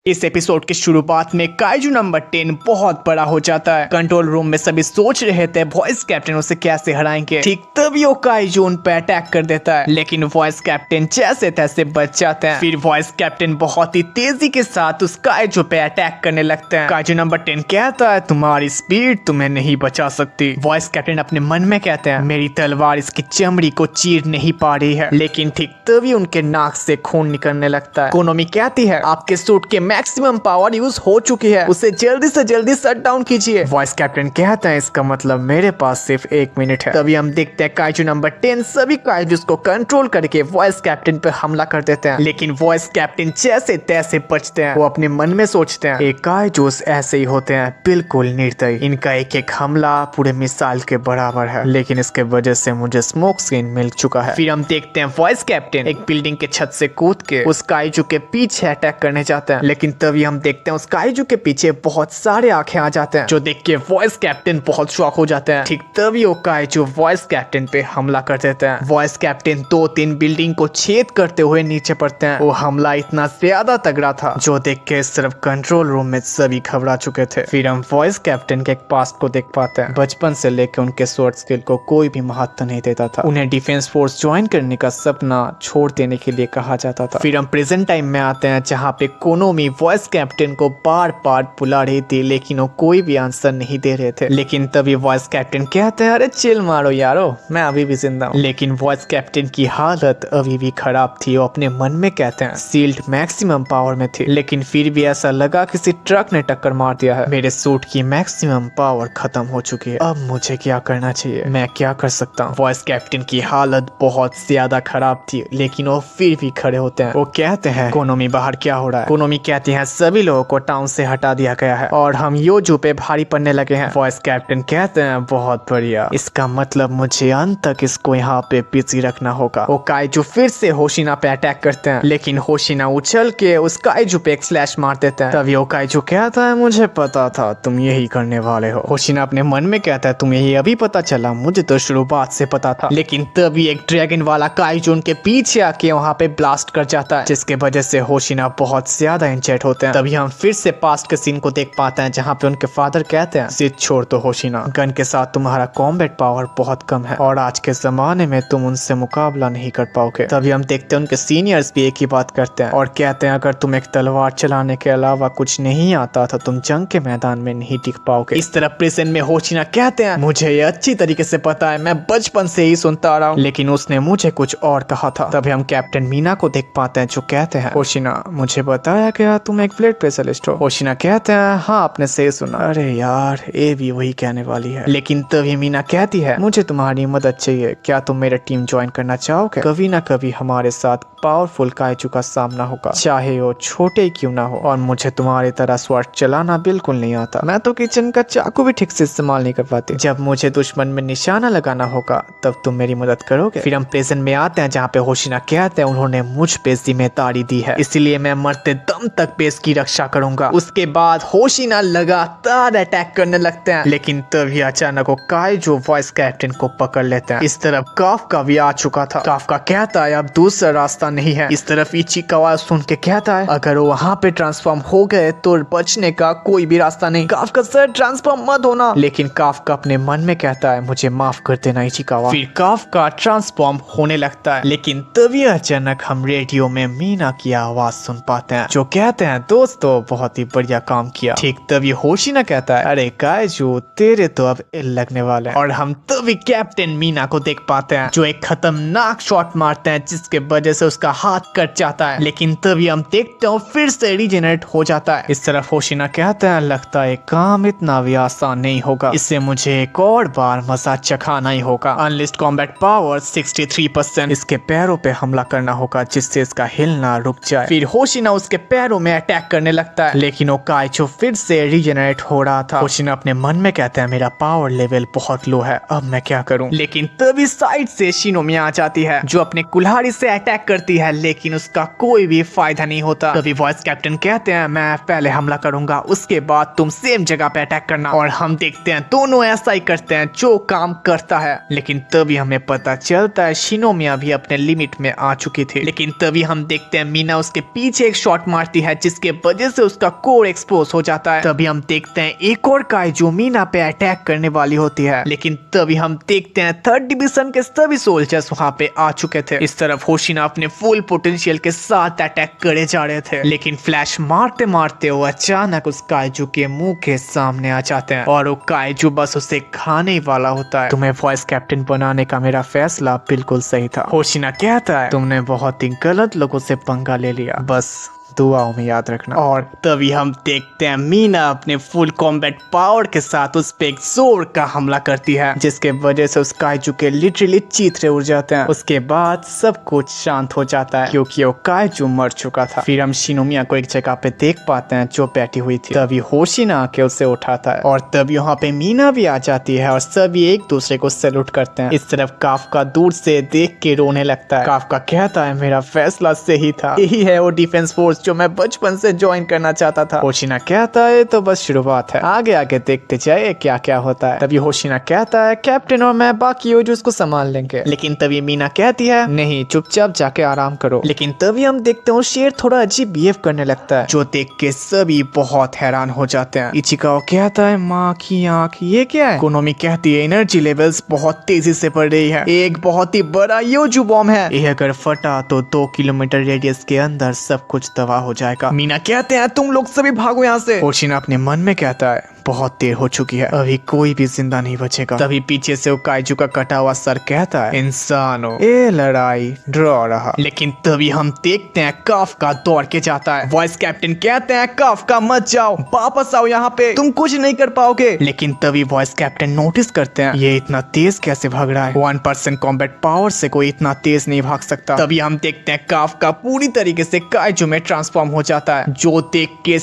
इस एपिसोड की शुरुआत में काइजू नंबर 10 बहुत बड़ा हो जाता है। कंट्रोल रूम में सभी सोच रहे थे वॉइस कैप्टन उसे कैसे हराएंगे। ठीक तभी वो काइजू उन पर अटैक कर देता है, लेकिन वॉइस कैप्टन जैसे तैसे बच जाते हैं। फिर वॉइस कैप्टन बहुत ही तेजी के साथ उस काइजू पे अटैक करने लगते हैं। काइजू नंबर 10 कहता है तुम्हारी स्पीड तुम्हें नहीं बचा सकती। वॉइस कैप्टन अपने मन में कहते हैं मेरी तलवार इसकी चमड़ी को चीर नहीं पा रही है, लेकिन ठीक तभी उनके नाक से खून निकलने लगता है। कोनोमी कहती है आपके सूट के मैक्सिमम पावर यूज हो चुकी है, उसे जल्दी से जल्दी शट डाउन कीजिए। वॉइस कैप्टन कहता है इसका मतलब मेरे पास सिर्फ 1 मिनट है। तभी हम देखते हैं काइजू नंबर 10 सभी काइजूस को कंट्रोल करके वॉइस कैप्टन पे हमला कर देते हैं, लेकिन वॉइस कैप्टन जैसे तैसे बचते हैं। वो अपने मन में सोचते हैं ये काइजूस ऐसे ही होते हैं, बिल्कुल निर्दयी। इनका एक एक हमला पूरे मिसाइल के बराबर है, लेकिन इसके वजह से मुझे स्मोक स्क्रीन मिल चुका है। फिर हम देखते हैं वॉइस कैप्टन एक बिल्डिंग के छत से कूद के उस काइजू के पीछे अटैक करने जाते हैं, लेकिन तभी हम देखते हैं उस काइजू के पीछे बहुत सारे आंखें आ जाते हैं, जो देख के वॉइस कैप्टन बहुत शॉक हो जाते हैं। ठीक तभी वो काइजू वॉइस कैप्टन पे हमला कर देते हैं। वॉइस कैप्टन 2-3 बिल्डिंग को छेद करते हुए नीचे पड़ते हैं। वो हमला इतना ज्यादा तगड़ा था जो देख के सिर्फ कंट्रोल रूम में सभी घबरा चुके थे। फिर हम वॉइस कैप्टन के एक पास्ट को देख पाते हैं। बचपन से लेकर उनके स्वॉर्ड स्किल को कोई भी महत्व नहीं देता था। उन्हें डिफेंस फोर्स ज्वाइन करने का सपना छोड़ देने के लिए कहा जाता था। फिर हम प्रेजेंट टाइम में आते हैं, जहाँ पे कोनोमी वॉइस कैप्टन को बार बार बुला रही थी, लेकिन वो कोई भी आंसर नहीं दे रहे थे। लेकिन तभी वॉइस कैप्टन कहते हैं अरे चिल मारो यारो, मैं अभी भी जिंदा हूँ। लेकिन वॉइस कैप्टन की हालत अभी भी खराब थी। वो अपने मन में कहते हैं सील्ड मैक्सिमम पावर में थी, लेकिन फिर भी ऐसा लगा किसी ट्रक ने टक्कर मार दिया है। मेरे सूट की मैक्सिमम पावर खत्म हो चुकी है, अब मुझे क्या करना चाहिए, मैं क्या कर सकता हूँ। वॉइस कैप्टन की हालत बहुत ज्यादा खराब थी, लेकिन वो फिर भी खड़े होते हैं। वो कहते हैं कोनोमी बाहर क्या हो रहा है। कोनोमी कहती है सभी लोगों को टाउन से हटा दिया गया है और हम योजू पे भारी पड़ने लगे हैं। वॉइस कैप्टन कहते हैं बहुत बढ़िया, इसका मतलब मुझे अंत तक इसको यहाँ पे बिजी रखना होगा। वो काइजू फिर से होशिना पे अटैक करते हैं, लेकिन होशिना उछल के उस काइजू पे एक स्लैश मार देते हैं। तभी वो काइजू कहता है मुझे पता था तुम यही करने वाले हो। होशिना अपने मन में कहता है तुम्हें ये अभी पता चला, मुझे तो शुरुआत से पता था। लेकिन तभी एक ड्रैगन वाला काइजू उनके पीछे आके वहाँ पे ब्लास्ट कर जाता है, जिसके वजह से होशिना बहुत ज्यादा इंजर्ड होते हैं। तभी हम फिर से पास्ट के सीन को देख पाते हैं, जहाँ पे उनके फादर कहते हैं जिद छोड़ दो होशिना, गन के साथ तुम्हारा कॉम्बैट पावर बहुत कम है और आज के जमाने में तुम उनसे मुकाबला नहीं कर पाओगे। तभी हम देखते हैं उनके सीनियर्स भी एक ही बात करते हैं और कहते हैं अगर तुम एक तलवार चलाने के अलावा कुछ नहीं आता तो तुम जंग के मैदान में नहीं टिक पाओगे। इस तरह प्रेजेंट में होशिना कहते हैं मुझे ये अच्छी तरीके से पता है, मैं बचपन से ही सुनता आ रहा हूँ, लेकिन उसने मुझे कुछ और कहा था। तभी हम कैप्टन मीना को देख पाते हैं, जो कहते हैं होशिना मुझे बताया गया तुम एक ब्लड स्पेशलिस्ट हो। होशिना कहते हैं हाँ आपने सही सुना। अरे यार ये भी वही कहने वाली है। लेकिन तभी मीना कहती है मुझे तुम्हारी मदद चाहिए, क्या तुम मेरा टीम ज्वाइन करना चाहोगे। कभी ना कभी हमारे साथ पावरफुल काइजू का सामना होगा, चाहे वो छोटे ही क्यों ना हो, और मुझे तुम्हारी तरह स्वॉर्ड चलाना बिल्कुल नहीं आता। मैं तो किचन का चाकू भी ठीक से इस्तेमाल नहीं कर पाती। जब मुझे दुश्मन में निशाना लगाना होगा तब तुम मेरी मदद करोगे। फिर हम प्रेजेंट में आते हैं, जहाँ पे होशिना कहते हैं उन्होंने मुझ पे जिम्मेदारी दी है, इसलिए मैं मरते दम तक बेस की रक्षा करूंगा। उसके बाद होशिना लगातार अटैक करने लगते हैं, लेकिन तभी अचानक वो काइजू वॉइस कैप्टन को पकड़ लेते हैं। इस तरफ काफका भी आ चुका था। काफका कहता है अब दूसरा रास्ता नहीं है। इस तरफ इचिकावा सुन के कहता है अगर वो वहाँ पे ट्रांसफॉर्म हो गए तो बचने का कोई भी रास्ता नहीं। काफका सर ट्रांसफॉर्म मत होना। लेकिन काफका अपने मन में कहता है मुझे माफ कर देना इचिकावा। फिर काफका ट्रांसफॉर्म होने लगता है, लेकिन तभी अचानक हम रेडियो में मीना की आवाज सुन पाते हैं, जो कहते हैं दोस्तों बहुत ही बढ़िया काम किया। ठीक तभी होशिना कहता है अरे काइजू तेरे तो अब इल लगने वाले हैं। और हम तभी कैप्टन मीना को देख पाते हैं, जो एक खतरनाक शॉट मारते हैं, जिसके वजह से उसका हाथ कट जाता है। लेकिन तभी हम देखते हैं फिर से रीजेनरेट हो जाता है। इस तरफ होशिना कहते हैं लगता है काम इतना भी आसान नहीं होगा, इससे मुझे एक और बार मजा चखाना ही होगा। Unlist combat power 63%। इसके पैरों पे हमला करना होगा जिससे इसका हिलना रुक जाए। फिर होशिना उसके पैरों में अटैक करने लगता है, लेकिन वो काइजू फिर से रीजेनरेट हो रहा था। होशिना अपने मन में कहते हैं मेरा पावर लेवल बहुत लो है, अब मैं क्या करूं। लेकिन तभी साइड से शिनोमी आ जाती है, जो अपने कुल्हाड़ी से अटैक करती है, लेकिन उसका कोई भी फायदा नहीं होता। तभी वॉइस कैप्टन कहते हैं मैं पहले हमला करूंगा, उसके बाद तुम सेम जगह पे अटैक करना। और हम देखते हैं दोनों ऐसा ही करते हैं, जो काम करता है। लेकिन तभी हमें पता चलता है शिनोमी भी अपने लिमिट में आ चुकी थी। लेकिन तभी हम देखते हैं मीना उसके पीछे एक शॉट मारती है, है जिसके वजह से उसका कोर एक्सपोज हो जाता है। तभी हम देखते हैं एक और काइजू मीना पे अटैक करने वाली होती है, लेकिन तभी हम देखते हैं 3rd डिवीजन के सभी सोल्जर्स वहाँ पे आ चुके थे। इस तरफ होशिना अपने फुल पोटेंशियल के साथ अटैक करे जा रहे थे, लेकिन फ्लैश मारते मारते वो अचानक उस काइजू के मुंह के सामने आ जाते हैं और वो काइजू बस उसे खाने ही वाला होता है। तुम्हें वॉइस कैप्टन बनाने का मेरा फैसला बिल्कुल सही था। होशिना कहता है तुमने बहुत ही गलत लोगों से पंगा ले लिया, बस दुआओं में याद रखना। और तभी हम देखते हैं मीना अपने फुल कॉम्बैट पावर के साथ उस पे एक जोर का हमला करती है, जिसके वजह से उस काइजू के लिटरली चीथड़े उड़ जाते हैं। उसके बाद सब कुछ शांत हो जाता है क्योंकि वो काइजू मर चुका था। फिर हम शिनोमिया को एक जगह पे देख पाते हैं जो बैठी हुई थी। तभी होशिना आके उसे उठाता है और तभी वहाँ पे मीना भी आ जाती है और सभी एक दूसरे को सैल्यूट करते हैं। इस तरफ काफका दूर से देख के रोने लगता है। काफका कहता है मेरा फैसला सही था, यही है वो डिफेंस फोर्स जो मैं बचपन से ज्वाइन करना चाहता था। होशिना कहता है तो बस शुरुआत है, आगे आगे देखते जाइए क्या क्या होता है। तभी होशिना कहता है कैप्टन और मैं बाकी हो जो उसको संभाल लेंगे, लेकिन तभी मीना कहती है नहीं चुपचाप जाके आराम करो। लेकिन तभी हम देखते हैं शेर थोड़ा अजीब बिहेव करने लगता है, जो देख के सभी बहुत हैरान हो जाते हैं। इचिकाओ कहता है माँ की आँख ये क्या है। कोनोमी कहती है एनर्जी लेवल्स बहुत तेजी से बढ़ रही है, एक बहुत ही बड़ा योजू बॉम्ब है, ये अगर फटा तो 2 किलोमीटर रेडियस के अंदर सब कुछ तबाह हो जाएगा। मीना कहते हैं तुम लोग सभी भागो यहाँ से। होशिना अपने मन में कहता है बहुत देर हो चुकी है, अभी कोई भी जिंदा नहीं बचेगा। तभी पीछे से वो काइजू का कटा हुआ सर कहता है इंसानो ये लड़ाई ड्रॉ रहा। लेकिन तभी हम देखते हैं काफका दौड़ के जाता है। वॉइस कैप्टन कहते हैं काफका मत जाओ, वापस आओ यहाँ पे, तुम कुछ नहीं कर पाओगे। लेकिन तभी वॉइस कैप्टन नोटिस करते हैं ये इतना तेज कैसे भाग रहा है, 1% कॉम्बैट पावर से कोई इतना तेज नहीं भाग सकता। तभी हम देखते हैं काफका पूरी तरीके से काइजू में ट्रांसफॉर्म हो जाता है, जो देख के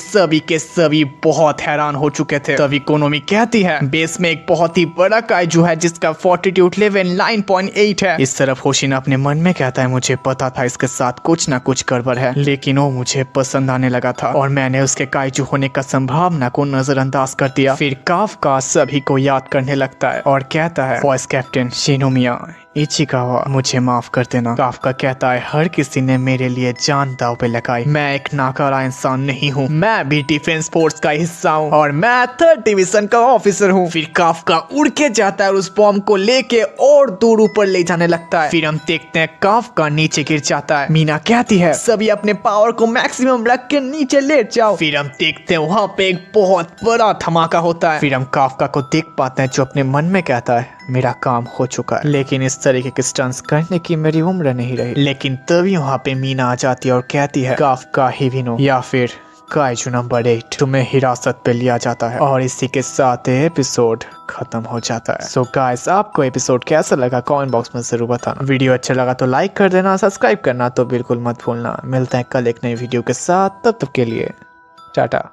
सभी बहुत हैरान हो चुके थे। तभी कोनोमी कहती है बेस में एक बहुत ही बड़ा काइजू है जिसका फोर्टिट्यूड लेवल 9.8 है। इस तरफ होशिना अपने मन में कहता है मुझे पता था इसके साथ कुछ ना कुछ गड़बड़ है, लेकिन वो मुझे पसंद आने लगा था और मैंने उसके काइजू होने का संभावना को नजरअंदाज कर दिया। फिर काफका सभी को याद करने लगता है और कहता है वॉइस कैप्टन शिनोमिया इचिकावा मुझे माफ कर देना। काफका कहता है हर किसी ने मेरे लिए जान दांव पे लगाई, मैं एक नाकारा इंसान नहीं हूँ, मैं भी डिफेंस फोर्स का हिस्सा हूँ और मैं 3rd डिवीजन का ऑफिसर हूँ। फिर काफका उड़ के जाता है और उस बॉम्ब को लेके और दूर ऊपर ले जाने लगता है। फिर हम देखते हैं काफका नीचे गिर जाता है। मीना कहती है सभी अपने पावर को मैक्सिमम रख के नीचे लेट जाओ। फिर हम देखते हैं वहाँ पे एक बहुत बड़ा धमाका होता है। फिर हम काफका को देख पाते हैं जो अपने मन में कहता है मेरा काम हो चुका है, लेकिन इस तरीके के स्टंट्स करने की मेरी उम्र नहीं रही। लेकिन तभी वहाँ पे मीना आ जाती है और कहती है काफका हिबिनो या फिर काइजू नंबर 8 तुम्हें हिरासत पे लिया जाता है। और इसी के साथ एपिसोड खत्म हो जाता है। सो गाइस आपको एपिसोड कैसा लगा कमेंट बॉक्स में जरूर बताना। वीडियो अच्छा लगा तो लाइक कर देना, सब्सक्राइब करना तो बिल्कुल मत भूलना। मिलते हैं कल एक नई वीडियो के साथ, तब तक के लिए टाटा।